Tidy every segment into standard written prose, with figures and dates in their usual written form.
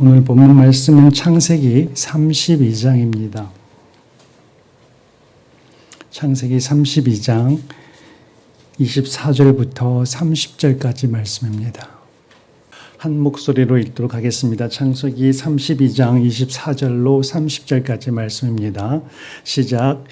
오늘 본문 말씀은 창세기 32장입니다. 창세기 32장 24절부터 30절까지 말씀입니다. 한 목소리로 읽도록 하겠습니다. 창세기 32장 24절로 30절까지 말씀입니다. 시작.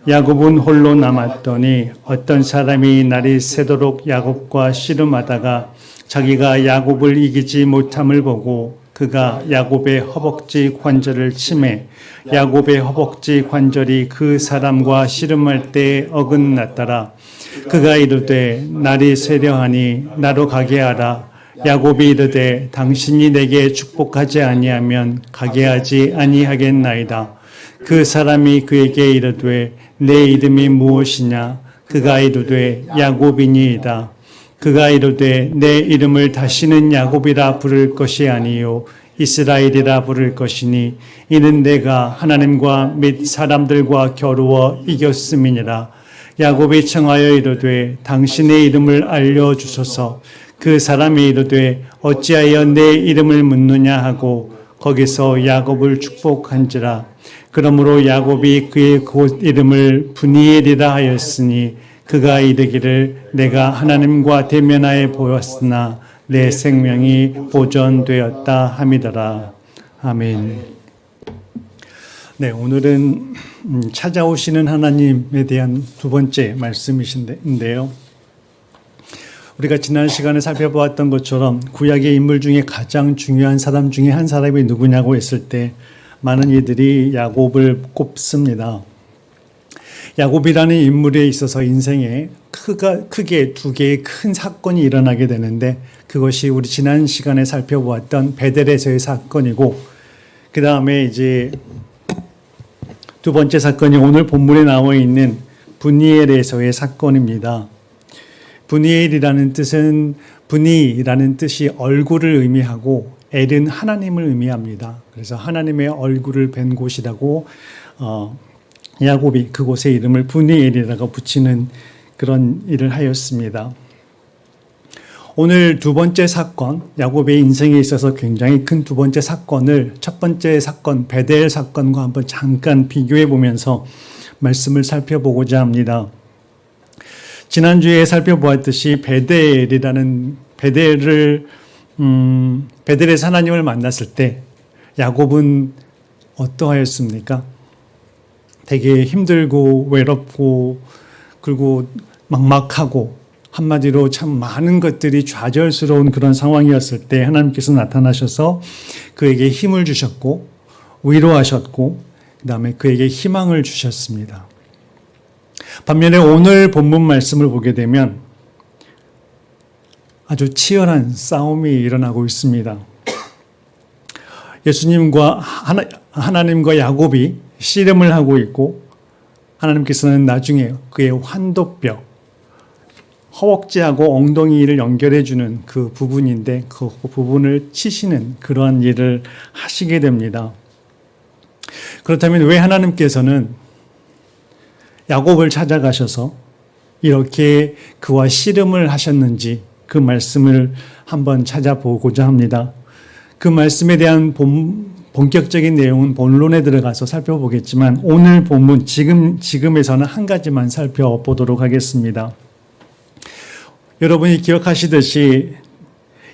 야곱은 홀로 남았더니 어떤 사람이 날이 새도록 야곱과 씨름하다가 자기가 야곱을 이기지 못함을 보고 그가 야곱의 허벅지 관절을 치매 야곱의 허벅지 관절이 그 사람과 씨름할 때 어긋났더라. 그가 이르되 날이 세려하니 나로 가게 하라. 야곱이 이르되 당신이 내게 축복하지 아니하면 가게 하지 아니하겠나이다. 그 사람이 그에게 이르되 내 이름이 무엇이냐? 그가 이르되 야곱이니이다. 그가 이르되 내 이름을 다시는 야곱이라 부를 것이 아니요 이스라엘이라 부를 것이니 이는 내가 하나님과 및 사람들과 겨루어 이겼음이니라. 야곱이 청하여 이르되 당신의 이름을 알려주소서. 그 사람이 이르되 어찌하여 내 이름을 묻느냐 하고 거기서 야곱을 축복한지라. 그러므로 야곱이 그의 곧 이름을 브니엘이라 하였으니 그가 이르기를 내가 하나님과 대면하여 보였으나 내 생명이 보존되었다 함이더라. 아멘. 네, 오늘은 찾아오시는 하나님에 대한 두 번째 말씀이신데요. 우리가 지난 시간에 살펴보았던 것처럼 구약의 인물 중에 가장 중요한 사람 중에 한 사람이 누구냐고 했을 때 많은 이들이 야곱을 꼽습니다. 야곱이라는 인물에 있어서 인생에 크게 두 개의 큰 사건이 일어나게 되는데 그것이 우리 지난 시간에 살펴보았던 베델에서의 사건이고 그 다음에 이제 두 번째 사건이 오늘 본문에 나와 있는 브니엘에서의 사건입니다. 브니엘이라는 뜻은 브니라는 뜻이 얼굴을 의미하고 엘은 하나님을 의미합니다. 그래서 하나님의 얼굴을 뵌 곳이라고 야곱이 그곳의 이름을 브니엘이라고 붙이는 그런 일을 하였습니다. 오늘 두 번째 사건, 야곱의 인생에 있어서 굉장히 큰 두 번째 사건을 첫 번째 사건, 베델 사건과 한번 잠깐 비교해 보면서 말씀을 살펴보고자 합니다. 지난주에 살펴보았듯이 베델에서 하나님을 만났을 때 야곱은 어떠하였습니까? 되게 힘들고 외롭고 그리고 막막하고 한마디로 참 많은 것들이 좌절스러운 그런 상황이었을 때 하나님께서 나타나셔서 그에게 힘을 주셨고 위로하셨고 그 다음에 그에게 희망을 주셨습니다. 반면에 오늘 본문 말씀을 보게 되면 아주 치열한 싸움이 일어나고 있습니다. 예수님과 하나님과 야곱이 씨름을 하고 있고 하나님께서는 나중에 그의 환도뼈, 허벅지하고 엉덩이를 연결해주는 그 부분인데 그 부분을 치시는 그러한 일을 하시게 됩니다. 그렇다면 왜 하나님께서는 야곱을 찾아가셔서 이렇게 그와 씨름을 하셨는지 그 말씀을 한번 찾아보고자 합니다. 그 말씀에 대한 본격적인 내용은 본론에 들어가서 살펴보겠지만 오늘 본문 지금에서는 한 가지만 살펴보도록 하겠습니다. 여러분이 기억하시듯이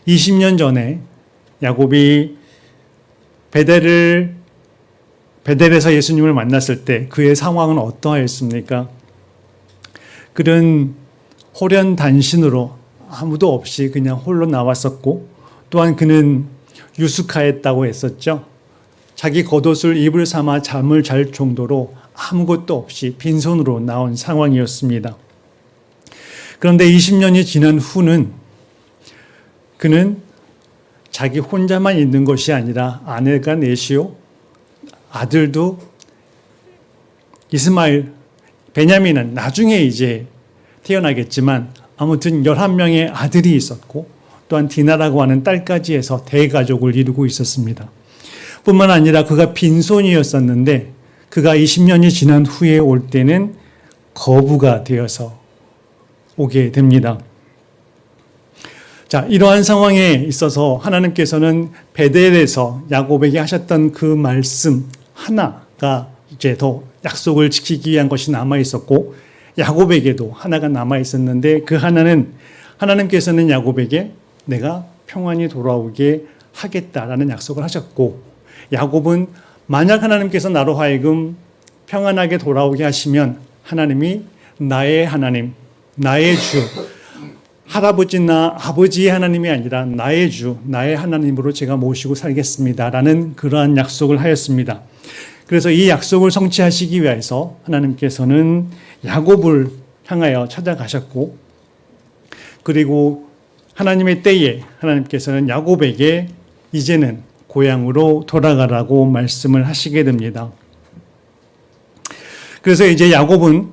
20년 전에 야곱이 베델에서 예수님을 만났을 때 그의 상황은 어떠하였습니까? 그는 홀연단신으로 아무도 없이 그냥 홀로 나왔었고 또한 그는 유숙하였다고 했었죠. 자기 겉옷을 이불 삼아 잠을 잘 정도로 아무것도 없이 빈손으로 나온 상황이었습니다. 그런데 20년이 지난 후는 그는 자기 혼자만 있는 것이 아니라 아내가 넷이요, 아들도 이스마엘, 베냐민은 나중에 이제 태어나겠지만 아무튼 11명의 아들이 있었고 또한 디나라고 하는 딸까지 해서 대가족을 이루고 있었습니다. 뿐만 아니라 그가 빈손이었었는데 그가 20년이 지난 후에 올 때는 거부가 되어서 오게 됩니다. 자, 이러한 상황에 있어서 하나님께서는 베델에서 야곱에게 하셨던 그 말씀 하나가 이제 더 약속을 지키기 위한 것이 남아 있었고, 야곱에게도 하나가 남아 있었는데, 그 하나는 하나님께서는 야곱에게 내가 평안히 돌아오게 하겠다라는 약속을 하셨고, 야곱은 만약 하나님께서 나로 하여금 평안하게 돌아오게 하시면 하나님이 나의 하나님, 나의 주, 할아버지나 아버지의 하나님이 아니라 나의 주, 나의 하나님으로 제가 모시고 살겠습니다라는 그러한 약속을 하였습니다. 그래서 이 약속을 성취하시기 위해서 하나님께서는 야곱을 향하여 찾아가셨고, 그리고 하나님의 때에 하나님께서는 야곱에게 이제는 고향으로 돌아가라고 말씀을 하시게 됩니다. 그래서 이제 야곱은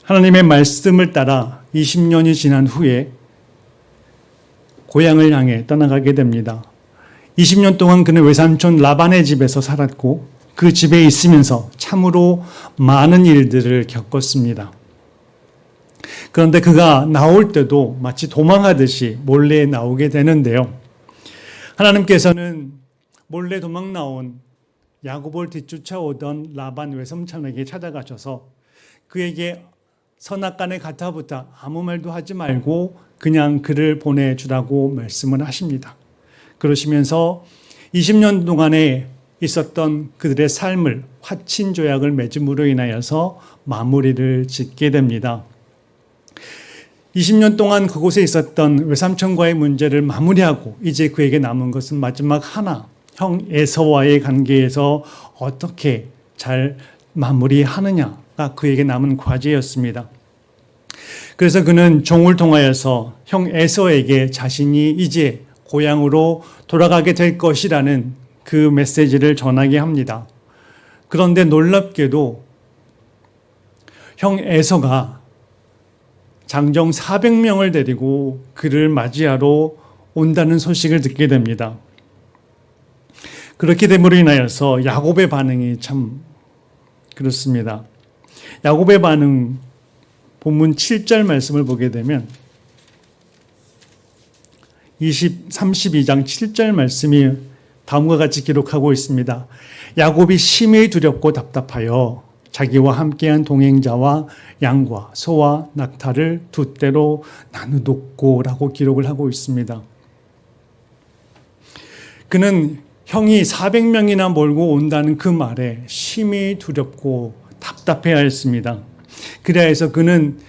하나님의 말씀을 따라 20년이 지난 후에 고향을 향해 떠나가게 됩니다. 20년 동안 그는 외삼촌 라반의 집에서 살았고, 그 집에 있으면서 참으로 많은 일들을 겪었습니다. 그런데 그가 나올 때도 마치 도망하듯이 몰래 나오게 되는데요. 하나님께서는 몰래 도망 나온 야곱을 뒤쫓아오던 라반 외삼촌에게 찾아가셔서 그에게 선악간에 가타부터 아무 말도 하지 말고 그냥 그를 보내주라고 말씀을 하십니다. 그러시면서 20년 동안에 있었던 그들의 삶을 화친 조약을 맺음으로 인하여서 마무리를 짓게 됩니다. 20년 동안 그곳에 있었던 외삼촌과의 문제를 마무리하고 이제 그에게 남은 것은 마지막 하나, 형 에서와의 관계에서 어떻게 잘 마무리하느냐가 그에게 남은 과제였습니다. 그래서 그는 종을 통하여서 형 에서에게 자신이 이제 고향으로 돌아가게 될 것이라는 그 메시지를 전하게 합니다. 그런데 놀랍게도 형 에서가 장정 400명을 데리고 그를 맞이하러 온다는 소식을 듣게 됩니다. 그렇게 됨으로 인하여서 야곱의 반응이 참 그렇습니다. 야곱의 반응, 본문 7절 말씀을 보게 되면 32장 7절 말씀이 다음과 같이 기록하고 있습니다. 야곱이 심히 두렵고 답답하여 자기와 함께한 동행자와 양과 소와 낙타를 두 떼로 나누었고라고 기록을 하고 있습니다. 그는 형이 400명이나 몰고 온다는 그 말에 심히 두렵고 답답해하였습니다. 그래서 그는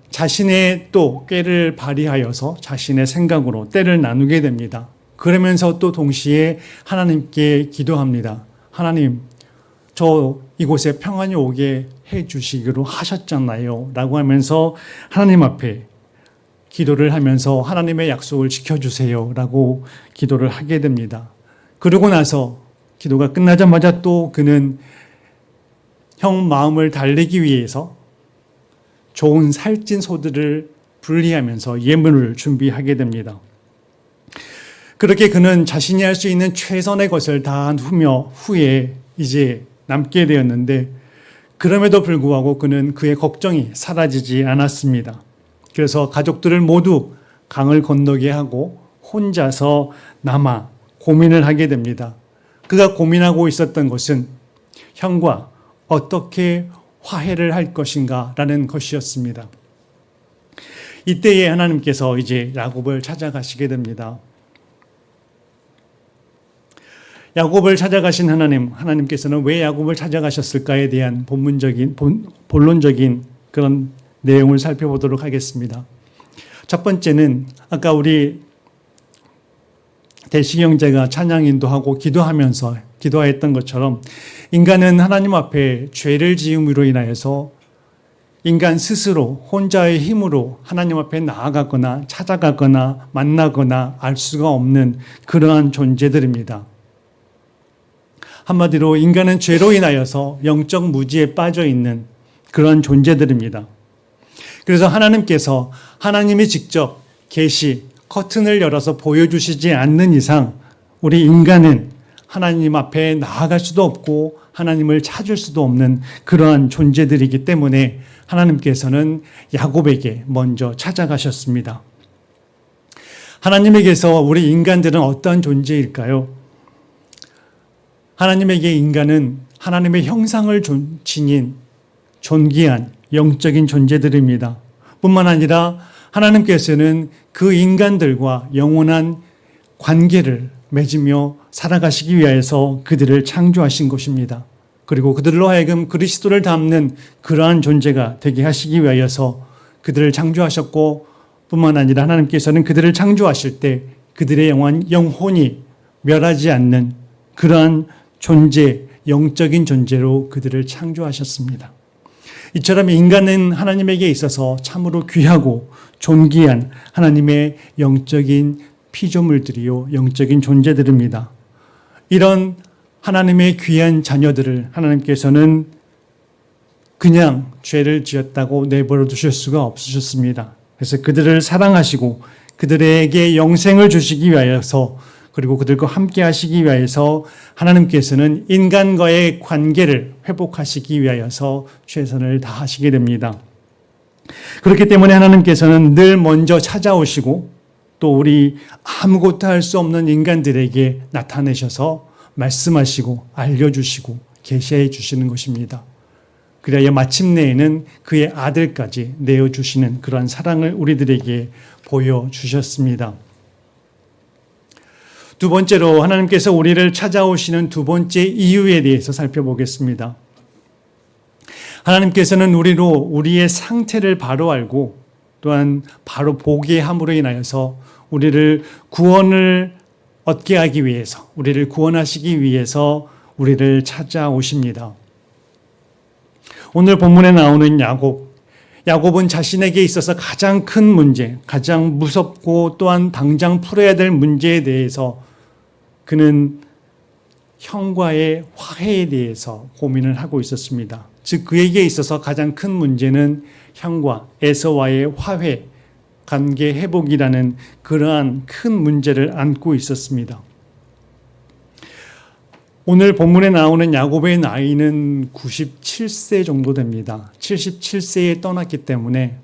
자신의 또 꾀를 발휘하여서 자신의 생각으로 떼를 나누게 됩니다. 그러면서 또 동시에 하나님께 기도합니다. 하나님, 저 이곳에 평안이 오게 해 주시기로 하셨잖아요 라고 하면서 하나님 앞에 기도를 하면서 하나님의 약속을 지켜주세요 라고 기도를 하게 됩니다. 그러고 나서 기도가 끝나자마자 또 그는 형 마음을 달래기 위해서 좋은 살찐 소들을 분리하면서 예물을 준비하게 됩니다. 그렇게 그는 자신이 할 수 있는 최선의 것을 다한 후에 이제 남게 되었는데, 그럼에도 불구하고 그는 그의 걱정이 사라지지 않았습니다. 그래서 가족들을 모두 강을 건너게 하고 혼자서 남아 고민을 하게 됩니다. 그가 고민하고 있었던 것은 형과 어떻게 화해를 할 것인가라는 것이었습니다. 이때에 하나님께서 이제 야곱을 찾아가시게 됩니다. 야곱을 찾아가신 하나님께서는 왜 야곱을 찾아가셨을까에 대한 본론적인 그런 내용을 살펴보도록 하겠습니다. 첫 번째는 아까 우리 대식이 형제가 찬양 인도하고 기도했던 것처럼 인간은 하나님 앞에 죄를 지음으로 인하여서 인간 스스로 혼자의 힘으로 하나님 앞에 나아가거나 찾아가거나 만나거나 알 수가 없는 그러한 존재들입니다. 한마디로 인간은 죄로 인하여서 영적 무지에 빠져 있는 그런 존재들입니다. 그래서 하나님께서 하나님이 직접 커튼을 열어서 보여주시지 않는 이상 우리 인간은 하나님 앞에 나아갈 수도 없고 하나님을 찾을 수도 없는 그러한 존재들이기 때문에 하나님께서는 야곱에게 먼저 찾아가셨습니다. 하나님에게서 우리 인간들은 어떤 존재일까요? 하나님에게 인간은 하나님의 형상을 지닌 존귀한 영적인 존재들입니다. 뿐만 아니라 하나님께서는 그 인간들과 영원한 관계를 맺으며 살아가시기 위하여서 그들을 창조하신 것입니다. 그리고 그들로 하여금 그리스도를 닮는 그러한 존재가 되게 하시기 위하여서 그들을 창조하셨고, 뿐만 아니라 하나님께서는 그들을 창조하실 때 그들의 영혼이 멸하지 않는 그러한 존재, 영적인 존재로 그들을 창조하셨습니다. 이처럼 인간은 하나님에게 있어서 참으로 귀하고 존귀한 하나님의 영적인 피조물들이요, 영적인 존재들입니다. 이런 하나님의 귀한 자녀들을 하나님께서는 그냥 죄를 지었다고 내버려 두실 수가 없으셨습니다. 그래서 그들을 사랑하시고 그들에게 영생을 주시기 위하여서, 그리고 그들과 함께 하시기 위하여서 하나님께서는 인간과의 관계를 회복하시기 위하여서 최선을 다하시게 됩니다. 그렇기 때문에 하나님께서는 늘 먼저 찾아오시고 또 우리 아무것도 할 수 없는 인간들에게 나타내셔서 말씀하시고 알려주시고 계시해 주시는 것입니다. 그래야 마침내에는 그의 아들까지 내어주시는 그러한 사랑을 우리들에게 보여주셨습니다. 두 번째로 하나님께서 우리를 찾아오시는 두 번째 이유에 대해서 살펴보겠습니다. 하나님께서는 우리의 상태를 바로 알고 또한 바로 보게 함으로 인하여서 우리를 구원을 얻게 하기 위해서, 우리를 구원하시기 위해서 우리를 찾아오십니다. 오늘 본문에 나오는 야곱은 자신에게 있어서 가장 큰 문제, 가장 무섭고 또한 당장 풀어야 될 문제에 대해서 그는 형과의 화해에 대해서 고민을 하고 있었습니다. 즉 그에게 있어서 가장 큰 문제는 형과 에서와의 화해, 관계 회복이라는 그러한 큰 문제를 안고 있었습니다. 오늘 본문에 나오는 야곱의 나이는 97세 정도 됩니다. 77세에 떠났기 때문에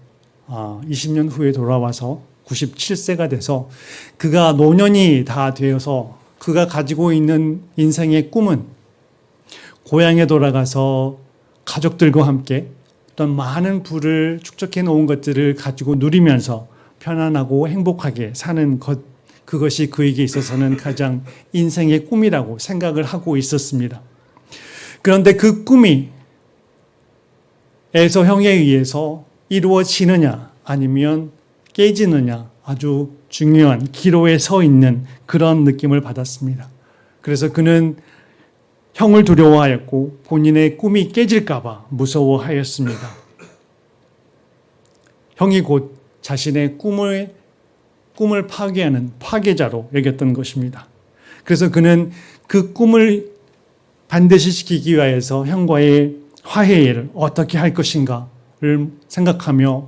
20년 후에 돌아와서 97세가 돼서 그가 노년이 다 되어서 그가 가지고 있는 인생의 꿈은 고향에 돌아가서 가족들과 함께 어떤 많은 부를 축적해 놓은 것들을 가지고 누리면서 편안하고 행복하게 사는 것, 그것이 그에게 있어서는 가장 인생의 꿈이라고 생각을 하고 있었습니다. 그런데 그 꿈이 에서 형에 의해서 이루어지느냐 아니면 깨지느냐 아주 중요한 기로에 서 있는 그런 느낌을 받았습니다. 그래서 그는 형을 두려워하였고 본인의 꿈이 깨질까 봐 무서워하였습니다. 형이 곧 자신의 꿈을 파괴하는 파괴자로 여겼던 것입니다. 그래서 그는 그 꿈을 반드시 지키기 위해서 형과의 화해를 어떻게 할 것인가를 생각하며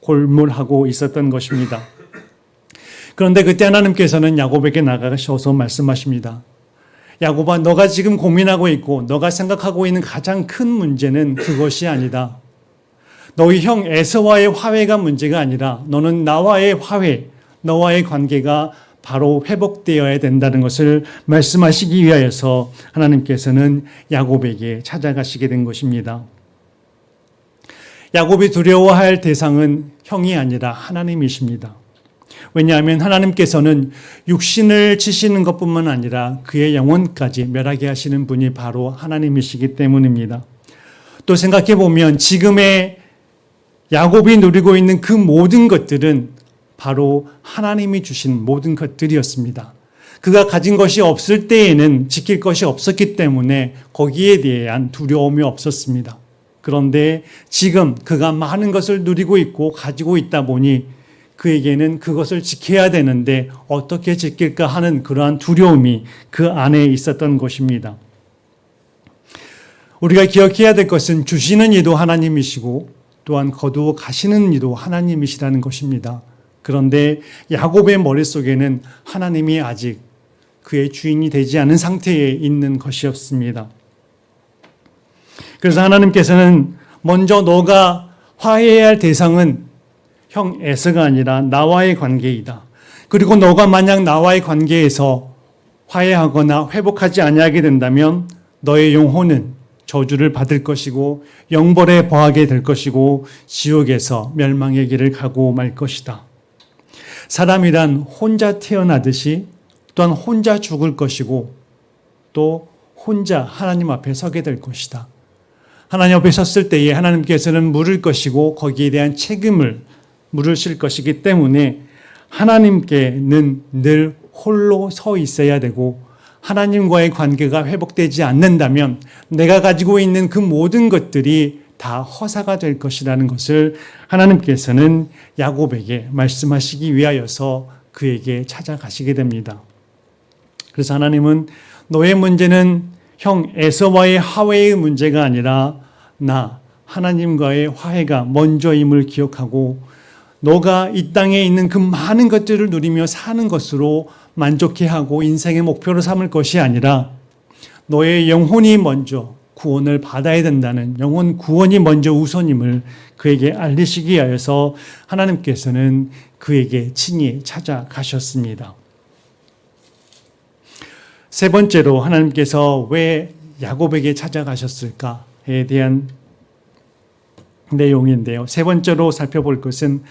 골몰하고 있었던 것입니다. 그런데 그때 하나님께서는 야곱에게 나가셔서 말씀하십니다. 야곱아, 너가 지금 고민하고 있고 너가 생각하고 있는 가장 큰 문제는 그것이 아니다. 너희 형 에서와의 화해가 문제가 아니라 너는 나와의 화해, 너와의 관계가 바로 회복되어야 된다는 것을 말씀하시기 위하여서 하나님께서는 야곱에게 찾아가시게 된 것입니다. 야곱이 두려워할 대상은 형이 아니라 하나님이십니다. 왜냐하면 하나님께서는 육신을 치시는 것뿐만 아니라 그의 영혼까지 멸하게 하시는 분이 바로 하나님이시기 때문입니다. 또 생각해 보면 지금의 야곱이 누리고 있는 그 모든 것들은 바로 하나님이 주신 모든 것들이었습니다. 그가 가진 것이 없을 때에는 지킬 것이 없었기 때문에 거기에 대한 두려움이 없었습니다. 그런데 지금 그가 많은 것을 누리고 있고 가지고 있다 보니 그에게는 그것을 지켜야 되는데 어떻게 지킬까 하는 그러한 두려움이 그 안에 있었던 것입니다. 우리가 기억해야 될 것은 주시는 이도 하나님이시고 또한 거두어 가시는 이도 하나님이시라는 것입니다. 그런데 야곱의 머릿속에는 하나님이 아직 그의 주인이 되지 않은 상태에 있는 것이었습니다. 그래서 하나님께서는 먼저 너가 화해해야 할 대상은 형 에서가 아니라 나와의 관계이다. 그리고 너가 만약 나와의 관계에서 화해하거나 회복하지 아니하게 된다면 너의 영혼은 저주를 받을 것이고 영벌에 벌하게 될 것이고 지옥에서 멸망의 길을 가고 말 것이다. 사람이란 혼자 태어나듯이 또한 혼자 죽을 것이고 또 혼자 하나님 앞에 서게 될 것이다. 하나님 앞에 섰을 때에 하나님께서는 물을 것이고 거기에 대한 책임을 물으실 것이기 때문에 하나님께는 늘 홀로 서 있어야 되고 하나님과의 관계가 회복되지 않는다면 내가 가지고 있는 그 모든 것들이 다 허사가 될 것이라는 것을 하나님께서는 야곱에게 말씀하시기 위하여서 그에게 찾아가시게 됩니다. 그래서 하나님은 너의 문제는 형 에서와의 화해의 문제가 아니라 나 하나님과의 화해가 먼저임을 기억하고 너가 이 땅에 있는 그 많은 것들을 누리며 사는 것으로 만족해하고 인생의 목표로 삼을 것이 아니라 너의 영혼이 먼저 구원을 받아야 된다는 영혼 구원이 먼저 우선임을 그에게 알리시기 위하여서 하나님께서는 그에게 친히 찾아가셨습니다. 세 번째로 하나님께서 왜 야곱에게 찾아가셨을까에 대한 내용인데요. 세 번째로 살펴볼 것은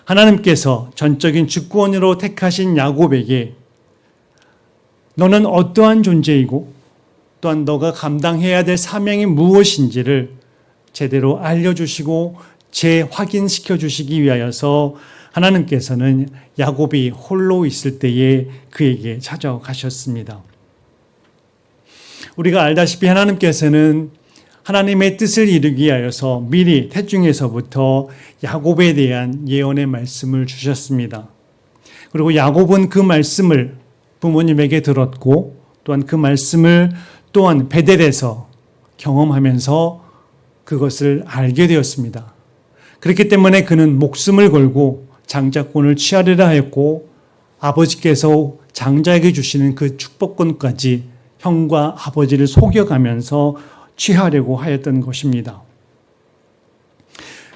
하나님께서 전적인 주권으로 택하신 야곱에게 너는 어떠한 존재이고 또한 너가 감당해야 될 사명이 무엇인지를 제대로 알려주시고 재확인시켜 주시기 위하여서 하나님께서는 야곱이 홀로 있을 때에 그에게 찾아가셨습니다. 우리가 알다시피 하나님께서는 하나님의 뜻을 이루기 위하여서 미리 태중에서부터 야곱에 대한 예언의 말씀을 주셨습니다. 그리고 야곱은 그 말씀을 부모님에게 들었고 또한 그 말씀을 또한 베델에서 경험하면서 그것을 알게 되었습니다. 그렇기 때문에 그는 목숨을 걸고 장자권을 취하리라 하였고 아버지께서 장자에게 주시는 그 축복권까지 형과 아버지를 속여가면서 취하려고 하였던 것입니다.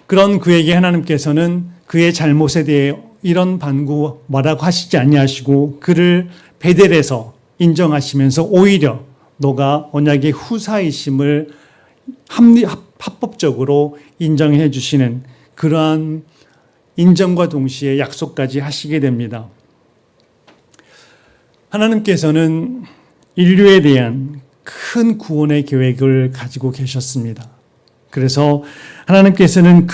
그런 그에게 하나님께서는 그의 잘못에 대해 이런 반구 뭐라고 하시지 아니하시고 그를 베델에서 인정하시면서 오히려 너가 언약의 후사이심을 합법적으로 인정해 주시는 그러한 인정과 동시에 약속까지 하시게 됩니다. 하나님께서는 인류에 대한 큰 구원의 계획을 가지고 계셨습니다. 그래서 하나님께서는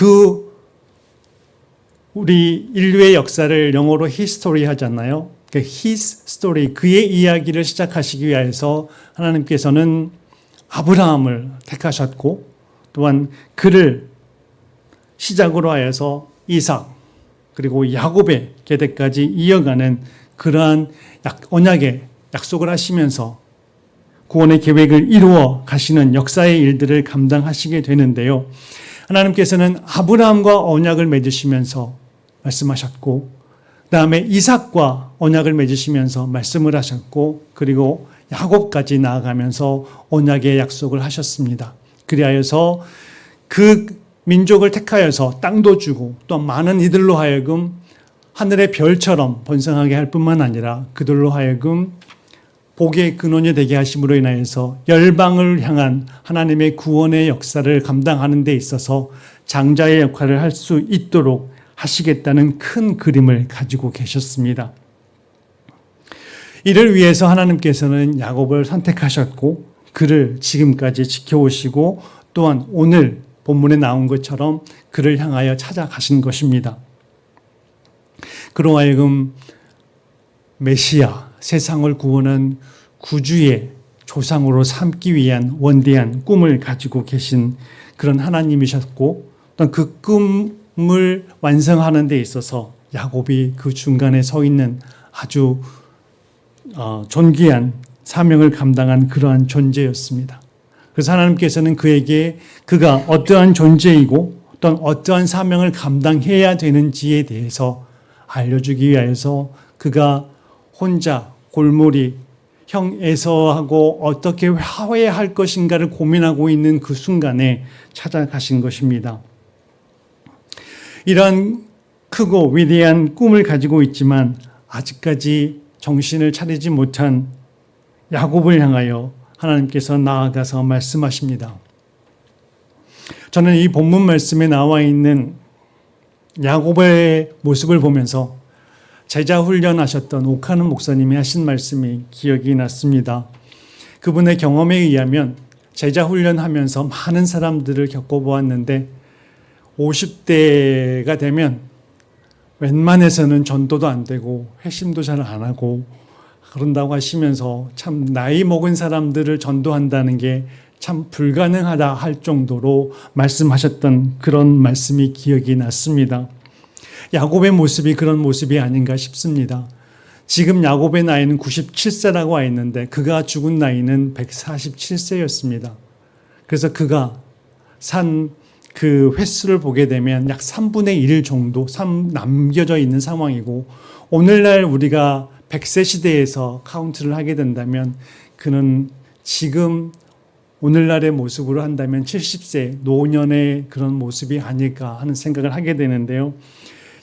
우리 인류의 역사를 영어로 history 하잖아요. his story, 그의 이야기를 시작하시기 위해서 하나님께서는 아브라함을 택하셨고 또한 그를 시작으로 하여서 이삭 그리고 야곱의 계대까지 이어가는 그러한 언약의 약속을 하시면서 구원의 계획을 이루어 가시는 역사의 일들을 감당하시게 되는데요. 하나님께서는 아브라함과 언약을 맺으시면서 말씀하셨고 그 다음에 이삭과 언약을 맺으시면서 말씀을 하셨고 그리고 야곱까지 나아가면서 언약의 약속을 하셨습니다. 그리하여서 그 민족을 택하여서 땅도 주고 또 많은 이들로 하여금 하늘의 별처럼 번성하게 할 뿐만 아니라 그들로 하여금 복의 근원이 되게 하심으로 인하여서 열방을 향한 하나님의 구원의 역사를 감당하는 데 있어서 장자의 역할을 할 수 있도록 하시겠다는 큰 그림을 가지고 계셨습니다. 이를 위해서 하나님께서는 야곱을 선택하셨고 그를 지금까지 지켜오시고 또한 오늘 본문에 나온 것처럼 그를 향하여 찾아가신 것입니다. 그로 하여금 메시아, 세상을 구원한 구주의 조상으로 삼기 위한 원대한 꿈을 가지고 계신 그런 하나님이셨고 또 그 꿈을 완성하는 데 있어서 야곱이 그 중간에 서 있는 아주 존귀한 사명을 감당한 그러한 존재였습니다. 그래서 하나님께서는 그에게 그가 어떠한 존재이고 또는 어떠한 사명을 감당해야 되는지에 대해서 알려주기 위하여서 그가 혼자 골몰이 형 에서하고 어떻게 화해할 것인가를 고민하고 있는 그 순간에 찾아가신 것입니다. 이러한 크고 위대한 꿈을 가지고 있지만 아직까지 정신을 차리지 못한 야곱을 향하여 하나님께서 나아가서 말씀하십니다. 저는 이 본문 말씀에 나와 있는 야곱의 모습을 보면서 제자 훈련하셨던 오카는 목사님이 하신 말씀이 기억이 났습니다. 그분의 경험에 의하면 제자 훈련하면서 많은 사람들을 겪어보았는데 50대가 되면 웬만해서는 전도도 안 되고 회심도 잘 안 하고 그런다고 하시면서 참 나이 먹은 사람들을 전도한다는 게 참 불가능하다 할 정도로 말씀하셨던 그런 말씀이 기억이 났습니다. 야곱의 모습이 그런 모습이 아닌가 싶습니다. 지금 야곱의 나이는 97세라고 와 있는데 그가 죽은 나이는 147세였습니다. 그래서 그가 산 그 횟수를 보게 되면 약 3분의 1 정도 남겨져 있는 상황이고 오늘날 우리가 100세 시대에서 카운트를 하게 된다면 그는 지금 오늘날의 모습으로 한다면 70세 노년의 그런 모습이 아닐까 하는 생각을 하게 되는데요.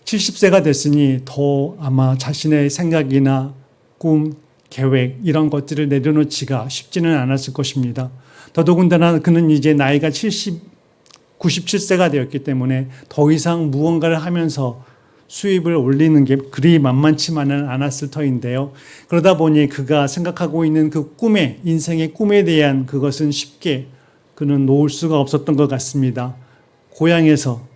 70세가 됐으니 더 아마 자신의 생각이나 꿈, 계획 이런 것들을 내려놓지가 쉽지는 않았을 것입니다. 더더군다나 그는 이제 나이가 97세가 되었기 때문에 더 이상 무언가를 하면서 수입을 올리는 게 그리 만만치만은 않았을 터인데요. 그러다 보니 그가 생각하고 있는 그 꿈에, 인생의 꿈에 대한 그것은 쉽게 그는 놓을 수가 없었던 것 같습니다. 고향에서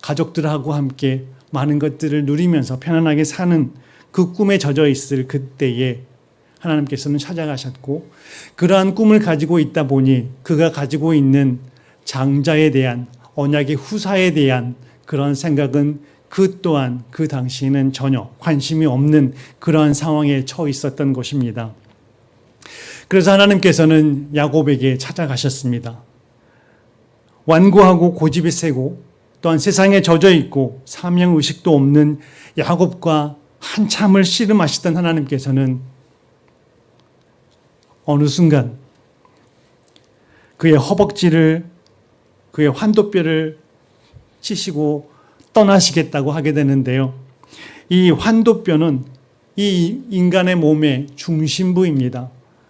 가족들하고 함께 많은 것들을 누리면서 편안하게 사는 그 꿈에 젖어 있을 그때에 하나님께서는 찾아가셨고 그러한 꿈을 가지고 있다 보니 그가 가지고 있는 장자에 대한 언약의 후사에 대한 그런 생각은 그 또한 그 당시에는 전혀 관심이 없는 그러한 상황에 처해 있었던 것입니다. 그래서 하나님께서는 야곱에게 찾아가셨습니다. 완고하고 고집이 세고 또한 세상에 젖어 있고 사명의식도 없는 야곱과 한참을 씨름하시던 하나님께서는 어느 순간 그의 허벅지를 그의 환도뼈를 치시고 떠나시겠다고 하게 되는데요. 이 환도뼈는 이 인간의 몸의 중심부입니다.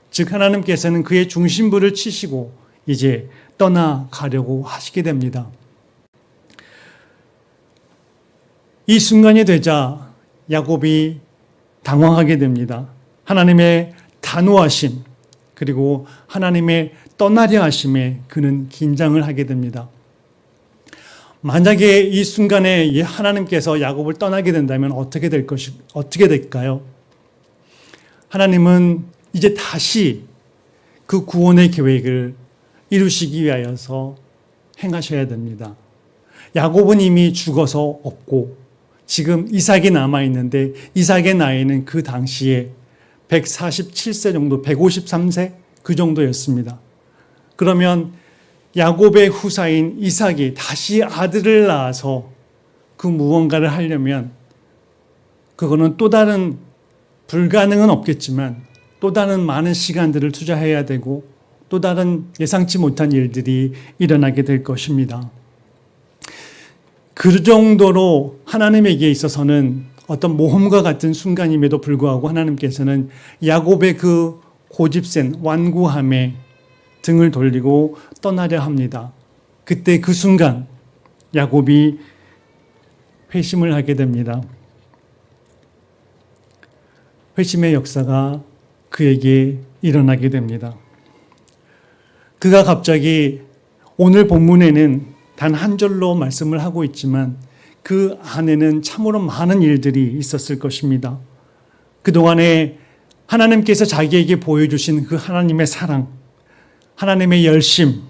즉 하나님께서는 그의 중심부를 치시고 이제 떠나가려고 하시게 됩니다. 이 순간이 되자 야곱이 당황하게 됩니다. 하나님의 단호하심 그리고 하나님의 떠나려 하심에 그는 긴장을 하게 됩니다. 만약에 이 순간에 하나님께서 야곱을 떠나게 된다면 어떻게 될까요? 하나님은 이제 다시 그 구원의 계획을 이루시기 위하여서 행하셔야 됩니다. 야곱은 이미 죽어서 없고 지금 이삭이 남아있는데 이삭의 나이는 그 당시에 147세 정도, 153세 그 정도였습니다. 그러면 야곱의 후사인 이삭이 다시 아들을 낳아서 그 무언가를 하려면 그거는 또 다른 불가능은 없겠지만 또 다른 많은 시간들을 투자해야 되고 또 다른 예상치 못한 일들이 일어나게 될 것입니다. 그 정도로 하나님에게 있어서는 어떤 모험과 같은 순간임에도 불구하고 하나님께서는 야곱의 그 고집센 완고함에 등을 돌리고 떠나려 합니다. 그때 그 순간 야곱이 회심을 하게 됩니다. 회심의 역사가 그에게 일어나게 됩니다. 그가 갑자기 오늘 본문에는 단 한 절로 말씀을 하고 있지만 그 안에는 참으로 많은 일들이 있었을 것입니다. 그동안에 하나님께서 자기에게 보여주신 그 하나님의 사랑, 하나님의 열심,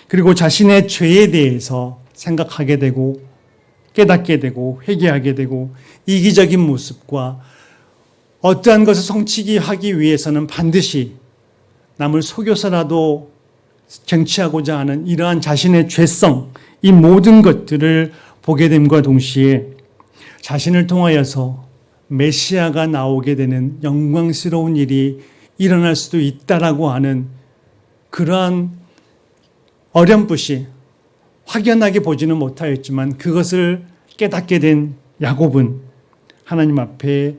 그리고 자신의 죄에 대해서 생각하게 되고 깨닫게 되고 회개하게 되고 이기적인 모습과 어떠한 것을 성취하기 하기 위해서는 반드시 남을 속여서라도 쟁취하고자 하는 이러한 자신의 죄성, 이 모든 것들을 보게 됨과 동시에 자신을 통하여서 메시아가 나오게 되는 영광스러운 일이 일어날 수도 있다라고 하는 그러한 어렴풋이 확연하게 보지는 못하였지만 그것을 깨닫게 된 야곱은 하나님 앞에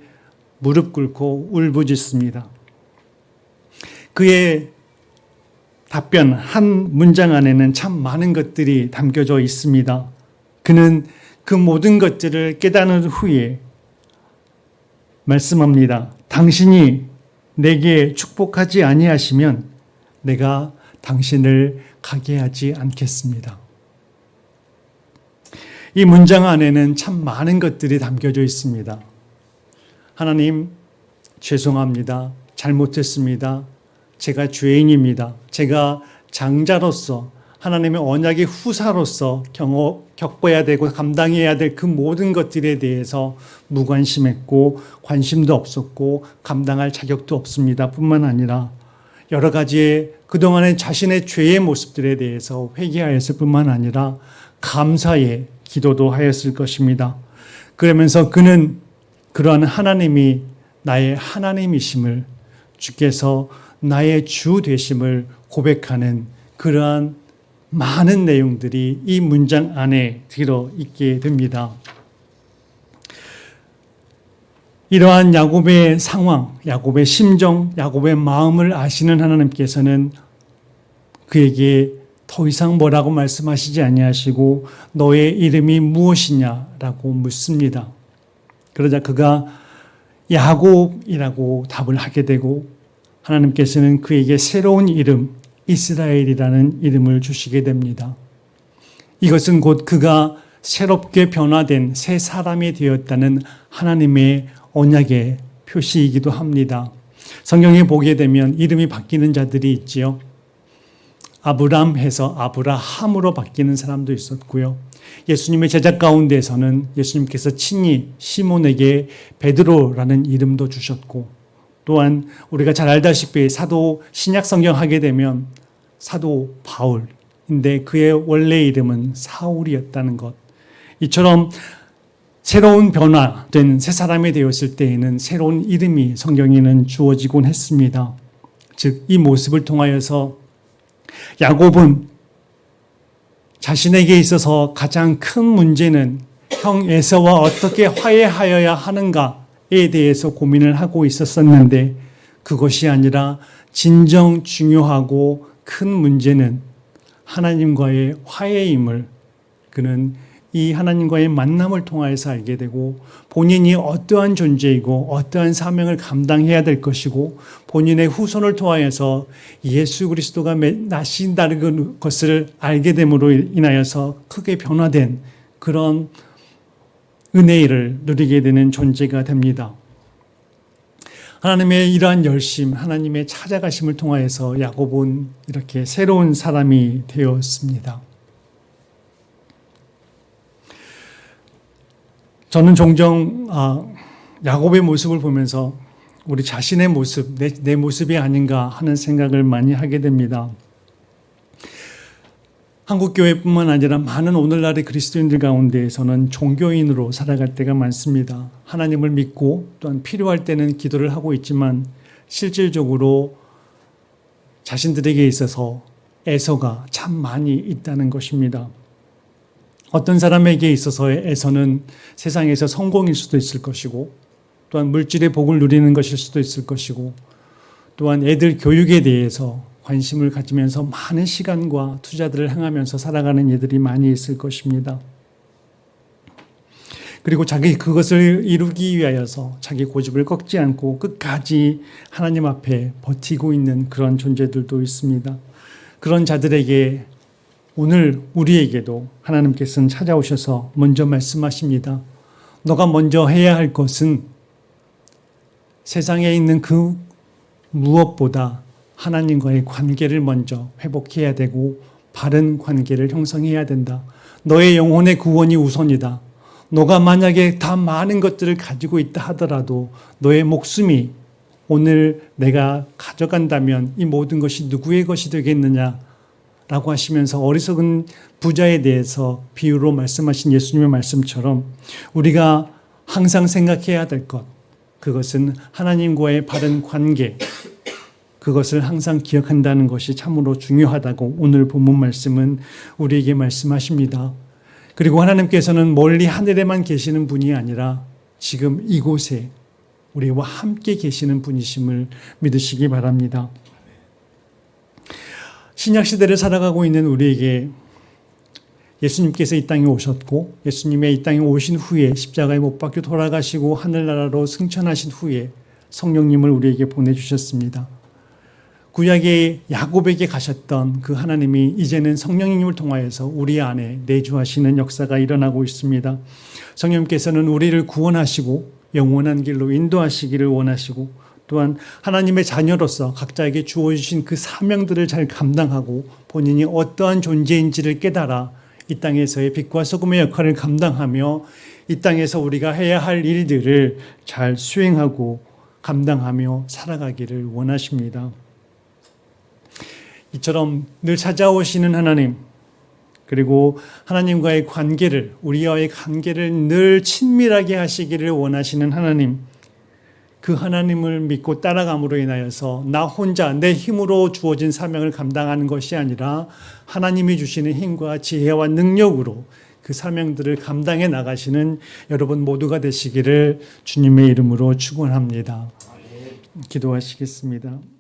무릎 꿇고 울부짖습니다. 그의 답변 한 문장 안에는 참 많은 것들이 담겨져 있습니다. 그는 그 모든 것들을 깨달은 후에 말씀합니다. 당신이 내게 축복하지 아니하시면 내가 당신을 가게 하지 않겠습니다. 이 문장 안에는 참 많은 것들이 담겨져 있습니다. 하나님, 죄송합니다. 잘못했습니다. 제가 죄인입니다. 제가 장자로서 하나님의 언약의 후사로서 겪어야 되고 감당해야 될 그 모든 것들에 대해서 무관심했고 관심도 없었고 감당할 자격도 없습니다. 뿐만 아니라 여러 가지의 그동안의 자신의 죄의 모습들에 대해서 회개하였을 뿐만 아니라 감사의 기도도 하였을 것입니다. 그러면서 그는 그러한 하나님이 나의 하나님이심을, 주께서 나의 주 되심을 고백하는 그러한 많은 내용들이 이 문장 안에 들어있게 됩니다. 이러한 야곱의 상황, 야곱의 심정, 야곱의 마음을 아시는 하나님께서는 그에게 더 이상 뭐라고 말씀하시지 아니하시고 너의 이름이 무엇이냐라고 묻습니다. 그러자 그가 야곱이라고 답을 하게 되고 하나님께서는 그에게 새로운 이름, 이스라엘이라는 이름을 주시게 됩니다. 이것은 곧 그가 새롭게 변화된 새 사람이 되었다는 하나님의 언약의 표시이기도 합니다. 성경에 보게 되면 이름이 바뀌는 자들이 있지요. 아브람해서 아브라함으로 바뀌는 사람도 있었고요. 예수님의 제자 가운데서는 예수님께서 친히 시몬에게 베드로라는 이름도 주셨고, 또한 우리가 잘 알다시피 사도 신약 성경 하게 되면 사도 바울인데 그의 원래 이름은 사울이었다는 것. 이처럼 새로운 변화된 새 사람이 되었을 때에는 새로운 이름이 성경에는 주어지곤 했습니다. 즉 이 모습을 통하여서 야곱은 자신에게 있어서 가장 큰 문제는 형 에서와 어떻게 화해하여야 하는가에 대해서 고민을 하고 있었었는데 그것이 아니라 진정 중요하고 큰 문제는 하나님과의 화해임을 그는 이 하나님과의 만남을 통하여서 알게 되고 본인이 어떠한 존재이고 어떠한 사명을 감당해야 될 것이고 본인의 후손을 통하여서 예수 그리스도가 나신다는 것을 알게 됨으로 인하여서 크게 변화된 그런 은혜를 누리게 되는 존재가 됩니다. 하나님의 이러한 열심, 하나님의 찾아가심을 통하여서 야곱은 이렇게 새로운 사람이 되었습니다. 저는 종종 야곱의 모습을 보면서 우리 자신의 모습, 내 모습이 아닌가 하는 생각을 많이 하게 됩니다. 한국교회뿐만 아니라 많은 오늘날의 그리스도인들 가운데에서는 종교인으로 살아갈 때가 많습니다. 하나님을 믿고 또한 필요할 때는 기도를 하고 있지만 실질적으로 자신들에게 있어서 애서가 참 많이 있다는 것입니다. 어떤 사람에게 있어서의 애서는 세상에서 성공일 수도 있을 것이고 또한 물질의 복을 누리는 것일 수도 있을 것이고 또한 애들 교육에 대해서 관심을 가지면서 많은 시간과 투자들을 행하면서 살아가는 이들이 많이 있을 것입니다. 그리고 자기 그것을 이루기 위하여서 자기 고집을 꺾지 않고 끝까지 하나님 앞에 버티고 있는 그런 존재들도 있습니다. 그런 자들에게 오늘 우리에게도 하나님께서는 찾아오셔서 먼저 말씀하십니다. 너가 먼저 해야 할 것은 세상에 있는 그 무엇보다 하나님과의 관계를 먼저 회복해야 되고 바른 관계를 형성해야 된다. 너의 영혼의 구원이 우선이다. 너가 만약에 다 많은 것들을 가지고 있다 하더라도 너의 목숨이 오늘 내가 가져간다면 이 모든 것이 누구의 것이 되겠느냐 라고 하시면서 어리석은 부자에 대해서 비유로 말씀하신 예수님의 말씀처럼 우리가 항상 생각해야 될 것, 그것은 하나님과의 바른 관계, 그것을 항상 기억한다는 것이 참으로 중요하다고 오늘 본문 말씀은 우리에게 말씀하십니다. 그리고 하나님께서는 멀리 하늘에만 계시는 분이 아니라 지금 이곳에 우리와 함께 계시는 분이심을 믿으시기 바랍니다. 신약시대를 살아가고 있는 우리에게 예수님께서 이 땅에 오셨고 예수님의 이 땅에 오신 후에 십자가에 못 박혀 돌아가시고 하늘나라로 승천하신 후에 성령님을 우리에게 보내주셨습니다. 구약의 야곱에게 가셨던 그 하나님이 이제는 성령님을 통하여서 우리 안에 내주하시는 역사가 일어나고 있습니다. 성령님께서는 우리를 구원하시고 영원한 길로 인도하시기를 원하시고 또한 하나님의 자녀로서 각자에게 주어주신 그 사명들을 잘 감당하고 본인이 어떠한 존재인지를 깨달아 이 땅에서의 빛과 소금의 역할을 감당하며 이 땅에서 우리가 해야 할 일들을 잘 수행하고 감당하며 살아가기를 원하십니다. 이처럼 늘 찾아오시는 하나님, 그리고 하나님과의 관계를, 우리와의 관계를 늘 친밀하게 하시기를 원하시는 하나님, 그 하나님을 믿고 따라감으로 인하여서 나 혼자 내 힘으로 주어진 사명을 감당하는 것이 아니라 하나님이 주시는 힘과 지혜와 능력으로 그 사명들을 감당해 나가시는 여러분 모두가 되시기를 주님의 이름으로 축원합니다. 기도하시겠습니다.